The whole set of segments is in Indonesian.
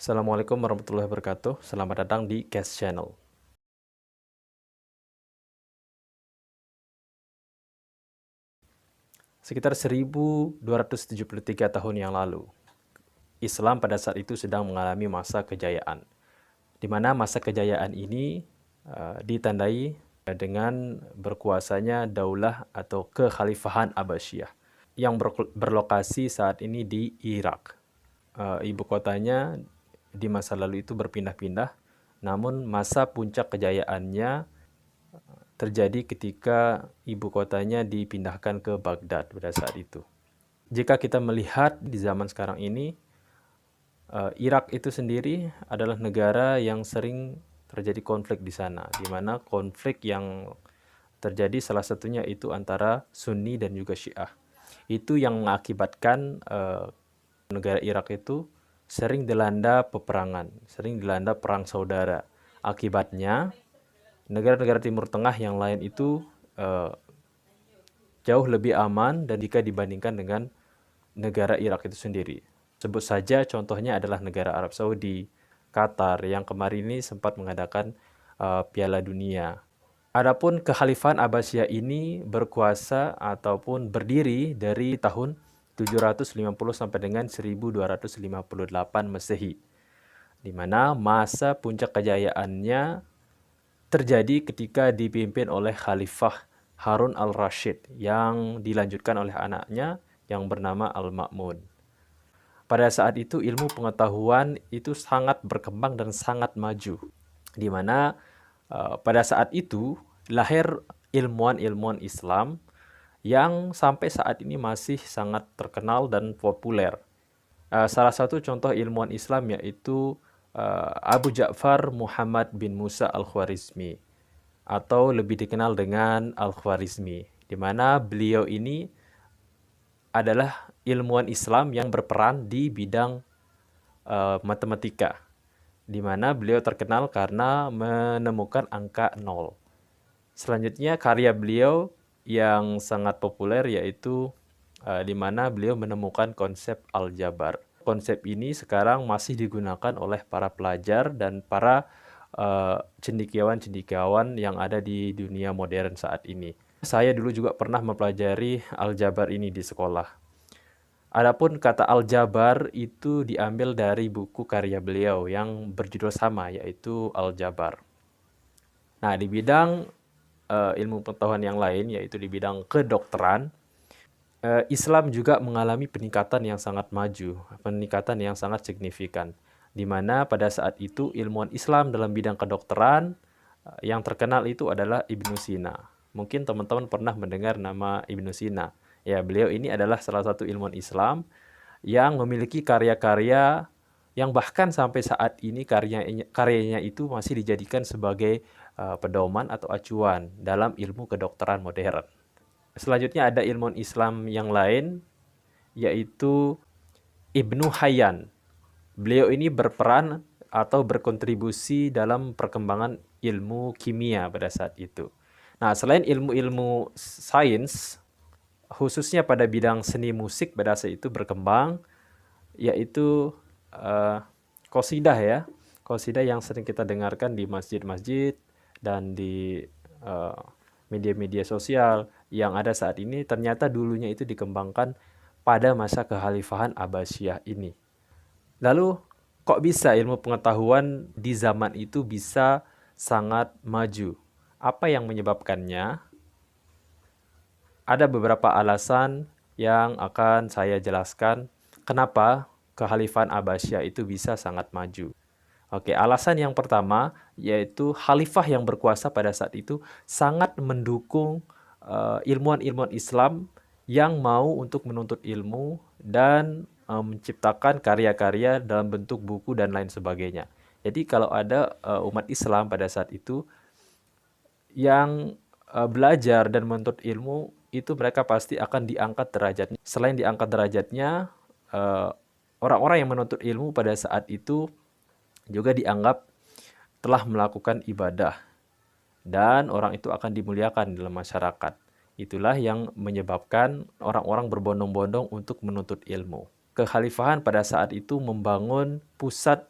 Assalamualaikum warahmatullahi wabarakatuh. Selamat datang di Cash Channel. Sekitar 1273 tahun yang lalu, Islam pada saat itu sedang mengalami masa kejayaan, di mana masa kejayaan ini ditandai dengan berkuasanya daulah atau kekhalifahan Abbasiyah yang berlokasi saat ini di Irak. Ibu kotanya di masa lalu itu berpindah-pindah, namun masa puncak kejayaannya terjadi ketika ibu kotanya dipindahkan ke Baghdad pada saat itu. Jika kita melihat di zaman sekarang ini, Irak itu sendiri adalah negara yang sering terjadi konflik di sana, di mana konflik yang terjadi salah satunya itu antara Sunni dan juga Syiah. Itu yang mengakibatkan negara Irak itu sering dilanda peperangan, sering dilanda perang saudara. Akibatnya, negara-negara Timur Tengah yang lain itu jauh lebih aman dan jika dibandingkan dengan negara Irak itu sendiri. Sebut saja contohnya adalah negara Arab Saudi, Qatar yang kemarin ini sempat mengadakan Piala Dunia. Adapun kekhalifahan Abbasiyah ini berkuasa ataupun berdiri dari tahun 750 sampai dengan 1258 Masehi, di mana masa puncak kejayaannya terjadi ketika dipimpin oleh Khalifah Harun al-Rashid yang dilanjutkan oleh anaknya yang bernama Al-Ma'mun. Pada saat itu ilmu pengetahuan itu sangat berkembang dan sangat maju, di mana pada saat itu lahir ilmuwan-ilmuwan Islam yang sampai saat ini masih sangat terkenal dan populer. Salah satu contoh ilmuwan Islam yaitu Abu Ja'far Muhammad bin Musa al-Khwarizmi, atau lebih dikenal dengan Al-Khwarizmi, di mana beliau ini adalah ilmuwan Islam yang berperan di bidang matematika, di mana beliau terkenal karena menemukan angka 0. Selanjutnya karya beliau yang sangat populer yaitu di mana beliau menemukan konsep aljabar. Konsep ini sekarang masih digunakan oleh para pelajar dan para cendekiawan-cendekiawan yang ada di dunia modern saat ini. Saya dulu juga pernah mempelajari aljabar ini di sekolah. Adapun kata aljabar itu diambil dari buku karya beliau yang berjudul sama, yaitu Aljabar. Nah, di bidang ilmu pengetahuan yang lain, yaitu di bidang kedokteran, Islam juga mengalami peningkatan yang sangat maju, peningkatan yang sangat signifikan, di mana pada saat itu ilmuwan Islam dalam bidang kedokteran yang terkenal itu adalah Ibnu Sina. Mungkin teman-teman pernah mendengar nama Ibnu Sina. Ya, beliau ini adalah salah satu ilmuwan Islam yang memiliki karya-karya yang bahkan sampai saat ini karyanya itu masih dijadikan sebagai pedoman atau acuan dalam ilmu kedokteran modern. Selanjutnya ada ilmuwan Islam yang lain, yaitu Ibnu Hayyan. Beliau ini berperan atau berkontribusi dalam perkembangan ilmu kimia pada saat itu. Nah, selain ilmu-ilmu sains, khususnya pada bidang seni musik pada saat itu berkembang, yaitu qasidah ya. Qasidah yang sering kita dengarkan di masjid-masjid dan di media-media sosial yang ada saat ini, ternyata dulunya itu dikembangkan pada masa kekhalifahan Abbasiyah ini. Lalu, kok bisa ilmu pengetahuan di zaman itu bisa sangat maju? Apa yang menyebabkannya? Ada beberapa alasan yang akan saya jelaskan kenapa kekhalifahan Abbasiyah itu bisa sangat maju. Oke, alasan yang pertama yaitu khalifah yang berkuasa pada saat itu sangat mendukung ilmuwan-ilmuwan Islam yang mau untuk menuntut ilmu dan menciptakan karya-karya dalam bentuk buku dan lain sebagainya. Jadi kalau ada umat Islam pada saat itu yang belajar dan menuntut ilmu, itu mereka pasti akan diangkat derajatnya. Selain diangkat derajatnya, orang-orang yang menuntut ilmu pada saat itu juga dianggap telah melakukan ibadah. Dan orang itu akan dimuliakan dalam masyarakat. Itulah yang menyebabkan orang-orang berbondong-bondong untuk menuntut ilmu. Kekhalifahan pada saat itu membangun pusat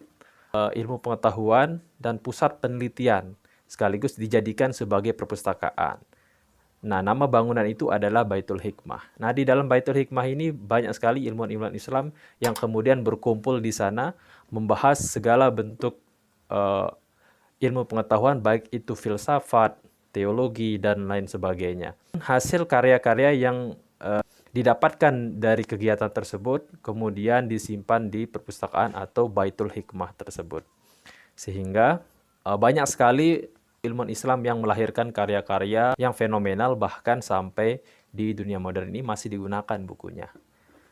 ilmu pengetahuan dan pusat penelitian, sekaligus dijadikan sebagai perpustakaan. Nah, nama bangunan itu adalah Baitul Hikmah. Nah, di dalam Baitul Hikmah ini banyak sekali ilmuwan-ilmuwan Islam yang kemudian berkumpul di sana membahas segala bentuk uh, ilmu pengetahuan, baik itu filsafat, teologi, dan lain sebagainya. Hasil karya-karya yang didapatkan dari kegiatan tersebut kemudian disimpan di perpustakaan atau Baitul Hikmah tersebut. Sehingga banyak sekali ilmuwan Islam yang melahirkan karya-karya yang fenomenal, bahkan sampai di dunia modern ini masih digunakan bukunya.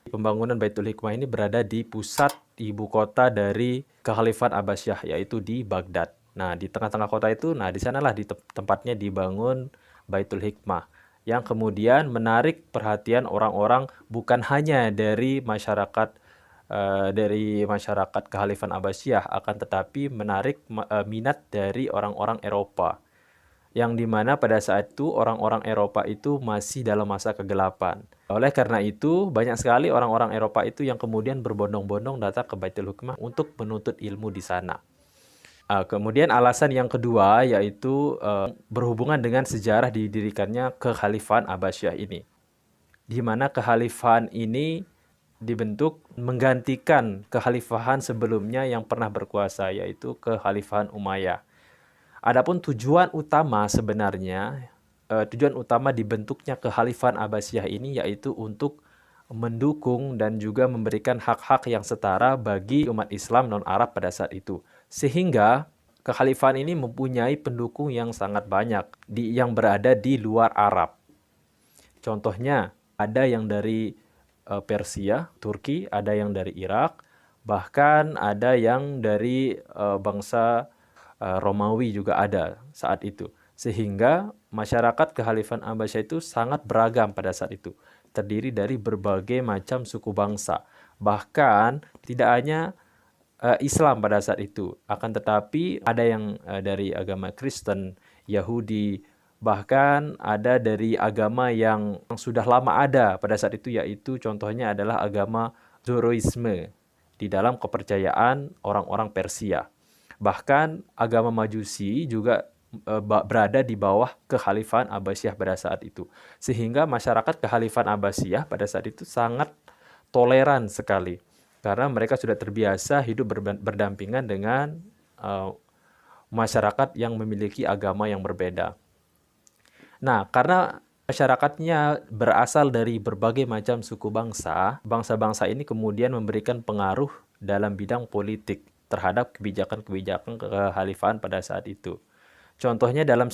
Pembangunan Baitul Hikmah ini berada di pusat ibu kota dari Kekhalifan Abbasiyah, yaitu di Baghdad. Nah, di tengah-tengah kota itu, nah di sanalah di tempatnya dibangun Baitul Hikmah, yang kemudian menarik perhatian orang-orang bukan hanya dari masyarakat Kekhalifan Abbasiyah, akan tetapi menarik minat dari orang-orang Eropa, yang dimana pada saat itu orang-orang Eropa itu masih dalam masa kegelapan. Oleh karena itu, banyak sekali orang-orang Eropa itu yang kemudian berbondong-bondong datang ke Baitul Hikmah untuk menuntut ilmu di sana. Kemudian alasan yang kedua yaitu berhubungan dengan sejarah didirikannya Kekhalifan Abbasiyah ini, di mana Kekhalifan ini dibentuk menggantikan kekhalifahan sebelumnya yang pernah berkuasa, yaitu Kekhalifahan Umayyah. Adapun tujuan utama sebenarnya, tujuan utama dibentuknya Kekhalifahan Abbasiyah ini yaitu untuk mendukung dan juga memberikan hak-hak yang setara bagi umat Islam non-Arab pada saat itu. Sehingga kekhalifahan ini mempunyai pendukung yang sangat banyak yang berada di luar Arab. Contohnya, ada yang dari Persia, Turki, ada yang dari Irak, bahkan ada yang dari bangsa Romawi juga ada saat itu. Sehingga masyarakat Kekhalifan Abbasiyah itu sangat beragam pada saat itu, terdiri dari berbagai macam suku bangsa. Bahkan tidak hanya Islam pada saat itu, akan tetapi ada yang dari agama Kristen, Yahudi, bahkan ada dari agama yang sudah lama ada pada saat itu, yaitu contohnya adalah agama Zoroisme di dalam kepercayaan orang-orang Persia. Bahkan agama Majusi juga berada di bawah Kekhalifahan Abbasiyah pada saat itu. Sehingga masyarakat Kekhalifahan Abbasiyah pada saat itu sangat toleran sekali, karena mereka sudah terbiasa hidup berdampingan dengan masyarakat yang memiliki agama yang berbeda. Nah, karena masyarakatnya berasal dari berbagai macam suku bangsa, bangsa-bangsa ini kemudian memberikan pengaruh dalam bidang politik terhadap kebijakan-kebijakan kekhalifahan pada saat itu. Contohnya dalam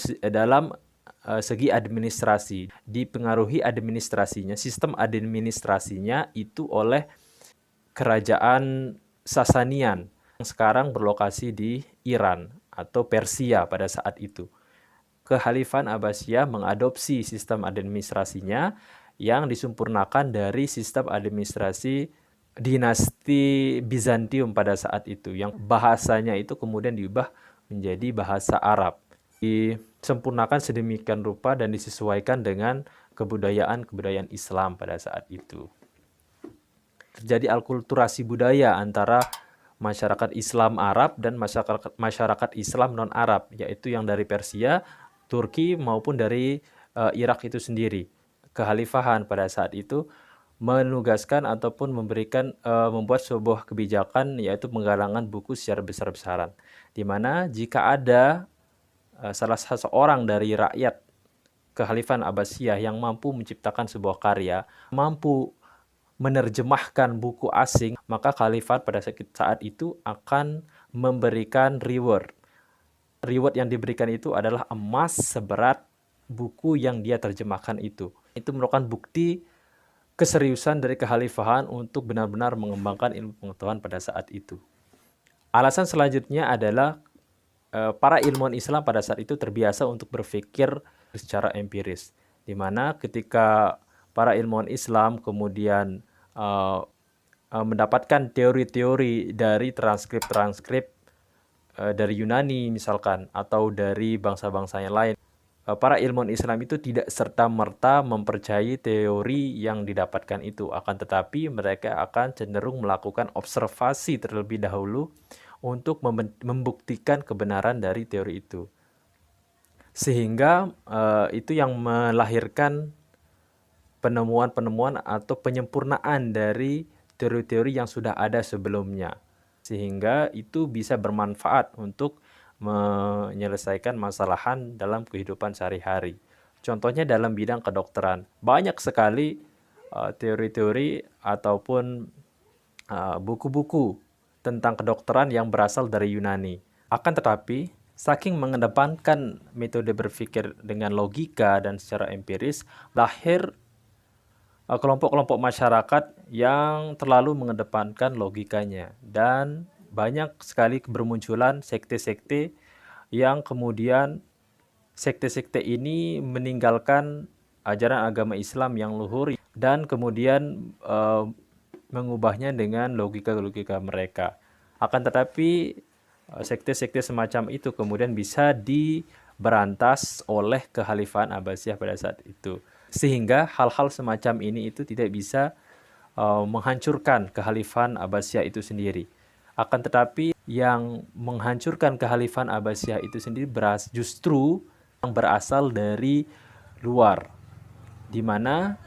segi administrasi, dipengaruhi administrasinya, sistem administrasinya itu oleh kerajaan Sasanian yang sekarang berlokasi di Iran atau Persia pada saat itu. Kekhalifahan Abbasiyah mengadopsi sistem administrasinya yang disempurnakan dari sistem administrasi dinasti Bizantium pada saat itu, yang bahasanya itu kemudian diubah menjadi bahasa Arab. Disempurnakan sedemikian rupa dan disesuaikan dengan kebudayaan Islam pada saat itu. Terjadi alkulturasi budaya antara masyarakat Islam Arab dan masyarakat Islam non-Arab, yaitu yang dari Persia, Turki maupun dari Irak itu sendiri. Kekhalifahan pada saat itu menugaskan ataupun membuat sebuah kebijakan, yaitu penggalangan buku secara besar-besaran, di mana jika ada salah seorang dari rakyat Kekhalifahan Abbasiyah yang mampu menciptakan sebuah karya, mampu menerjemahkan buku asing, maka khalifat pada saat itu akan memberikan reward. Reward yang diberikan itu adalah emas seberat buku yang dia terjemahkan itu. Itu merupakan bukti keseriusan dari kekhalifahan untuk benar-benar mengembangkan ilmu pengetahuan pada saat itu. Alasan selanjutnya adalah para ilmuwan Islam pada saat itu terbiasa untuk berpikir secara empiris, di mana ketika para ilmuwan Islam kemudian mendapatkan teori-teori dari transkrip-transkrip dari Yunani misalkan, atau dari bangsa-bangsa yang lain, para ilmuwan Islam itu tidak serta-merta mempercayai teori yang didapatkan itu, akan tetapi mereka akan cenderung melakukan observasi terlebih dahulu untuk membuktikan kebenaran dari teori itu. Sehingga itu yang melahirkan penemuan-penemuan atau penyempurnaan dari teori-teori yang sudah ada sebelumnya. Sehingga itu bisa bermanfaat untuk menyelesaikan masalahan dalam kehidupan sehari-hari. Contohnya dalam bidang kedokteran. Banyak sekali teori-teori ataupun buku-buku tentang kedokteran yang berasal dari Yunani. Akan tetapi, saking mengedepankan metode berpikir dengan logika dan secara empiris, lahir kelompok-kelompok masyarakat yang terlalu mengedepankan logikanya. Dan banyak sekali bermunculan sekte-sekte yang kemudian sekte-sekte ini meninggalkan ajaran agama Islam yang luhur dan kemudian mengubahnya dengan logika-logika mereka. Akan tetapi sekte-sekte semacam itu kemudian bisa diberantas oleh Kekhalifahan Abbasiyah pada saat itu. Sehingga hal-hal semacam ini itu tidak bisa menghancurkan Kekhalifahan Abbasiyah itu sendiri. Akan tetapi yang menghancurkan Kekhalifahan Abbasiyah itu sendiri justru yang berasal dari luar, di mana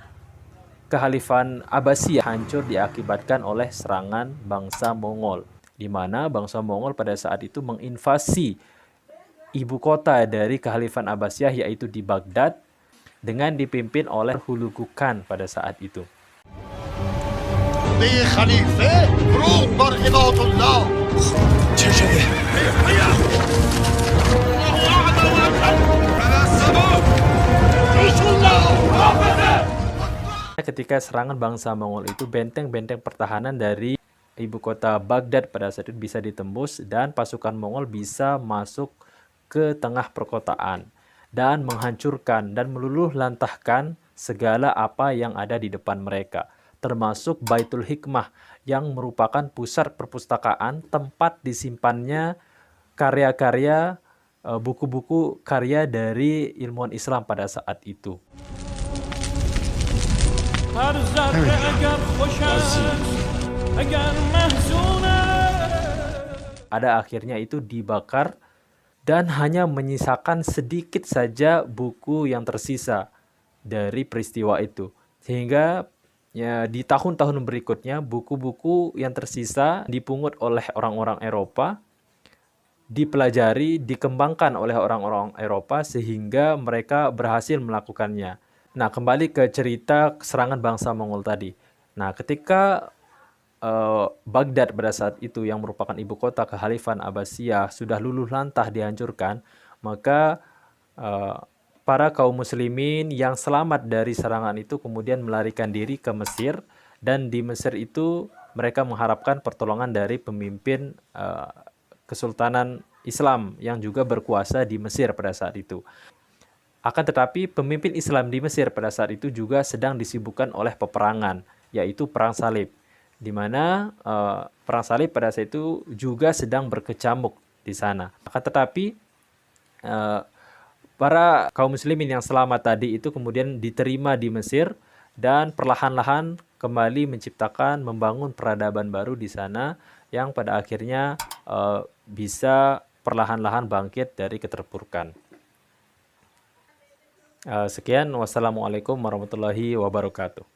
Kekhalifahan Abbasiyah hancur diakibatkan oleh serangan bangsa Mongol, di mana bangsa Mongol pada saat itu menginvasi ibu kota dari Kekhalifahan Abbasiyah, yaitu di Baghdad, dengan dipimpin oleh Hulagu Khan pada saat itu. Ketika serangan bangsa Mongol itu, benteng-benteng pertahanan dari ibu kota Baghdad pada saat itu bisa ditembus dan pasukan Mongol bisa masuk ke tengah perkotaan dan menghancurkan dan meluluh lantahkan segala apa yang ada di depan mereka, termasuk Baitul Hikmah yang merupakan pusat perpustakaan tempat disimpannya karya-karya buku-buku karya dari ilmuwan Islam pada saat itu. Pada akhirnya itu dibakar dan hanya menyisakan sedikit saja buku yang tersisa dari peristiwa itu. Sehingga ya, di tahun-tahun berikutnya buku-buku yang tersisa dipungut oleh orang-orang Eropa, dipelajari, dikembangkan oleh orang-orang Eropa sehingga mereka berhasil melakukannya. Nah, kembali ke cerita serangan bangsa Mongol tadi. Nah, ketika Baghdad pada saat itu yang merupakan ibu kota Kekhalifahan Abbasiyah sudah luluh lantah dihancurkan, maka para kaum muslimin yang selamat dari serangan itu kemudian melarikan diri ke Mesir, dan di Mesir itu mereka mengharapkan pertolongan dari pemimpin Kesultanan Islam yang juga berkuasa di Mesir pada saat itu. Akan tetapi pemimpin Islam di Mesir pada saat itu juga sedang disibukkan oleh peperangan, yaitu Perang Salib, di mana Perang Salib pada saat itu juga sedang berkecamuk di sana. Akan tetapi para kaum muslimin yang selamat tadi itu kemudian diterima di Mesir dan perlahan-lahan kembali menciptakan, membangun peradaban baru di sana yang pada akhirnya bisa perlahan-lahan bangkit dari keterpurukan. Sekian, wassalamualaikum warahmatullahi wabarakatuh.